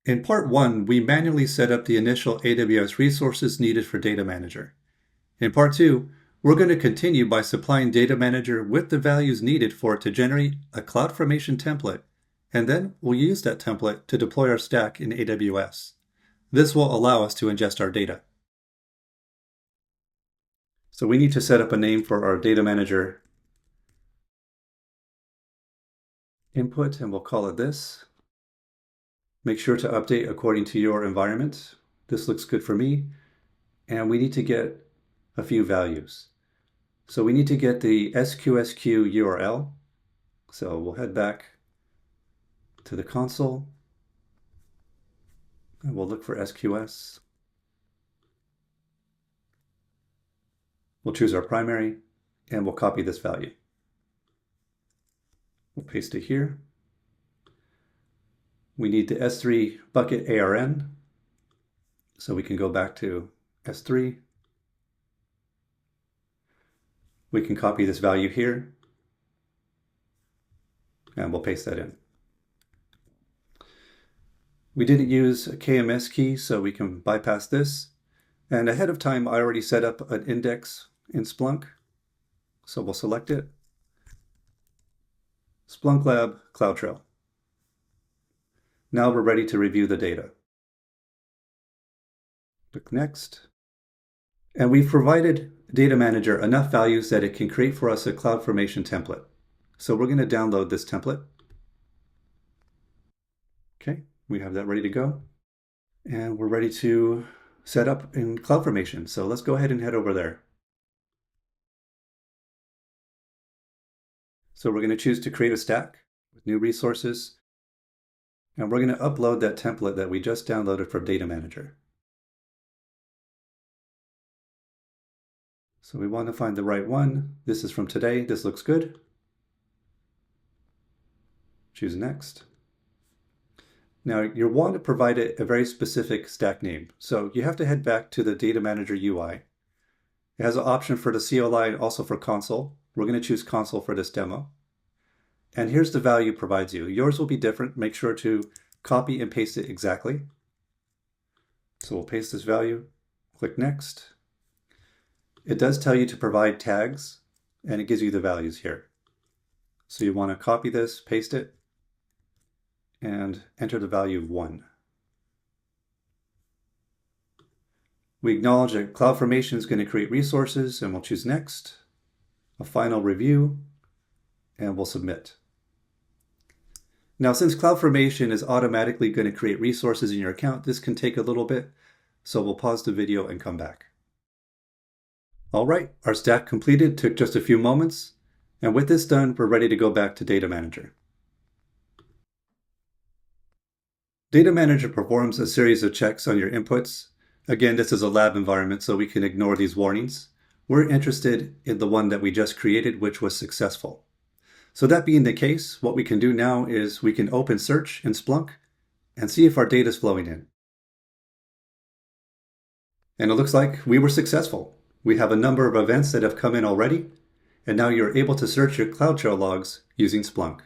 In part 1, we manually set up the initial AWS resources needed for Data Manager. In part 2, we're going to continue by supplying Data Manager with the values needed for it to generate a CloudFormation template, and then we'll use that template to deploy our stack in AWS. This will allow us to ingest our data. So we need to set up a name for our Data Manager input, and we'll call it this. Make sure to update according to your environment. This looks good for me. And we need to get a few values. So we need to get the SQSQ URL. So we'll head back to the console and we'll look for SQS. We'll choose our primary and we'll copy this value. We'll paste it here. We need the S3 bucket ARN, so we can go back to S3. We can copy this value here, and we'll paste that in. We didn't use a KMS key, so we can bypass this. And ahead of time, I already set up an index in Splunk, so we'll select it. Splunk Lab CloudTrail. Now we're ready to review the data. Click Next. And we've provided Data Manager enough values that it can create for us a CloudFormation template. So we're going to download this template. Okay, we have that ready to go. And we're ready to set up in CloudFormation. So let's go ahead and head over there. So we're going to choose to create a stack with new resources. And we're going to upload that template that we just downloaded from Data Manager. So we want to find the right one. This is from today. This looks good. Choose Next. Now you'll want to provide it a very specific stack name. So you have to head back to the Data Manager UI. It has an option for the CLI and also for console. We're going to choose console for this demo. And here's the value it provides you. Yours will be different. Make sure to copy and paste it exactly. So we'll paste this value, click Next. It does tell you to provide tags, and it gives you the values here. So you want to copy this, paste it, and enter the value of 1. We acknowledge that CloudFormation is going to create resources, and we'll choose Next, a final review, and we'll submit. Now, since CloudFormation is automatically going to create resources in your account, this can take a little bit, so we'll pause the video and come back. All right, our stack completed, took just a few moments, and with this done, we're ready to go back to Data Manager. Data Manager performs a series of checks on your inputs. Again, this is a lab environment, so we can ignore these warnings. We're interested in the one that we just created, which was successful. So that being the case, what we can do now is we can open search in Splunk and see if our data is flowing in. And it looks like we were successful. We have a number of events that have come in already, and now you're able to search your CloudTrail logs using Splunk.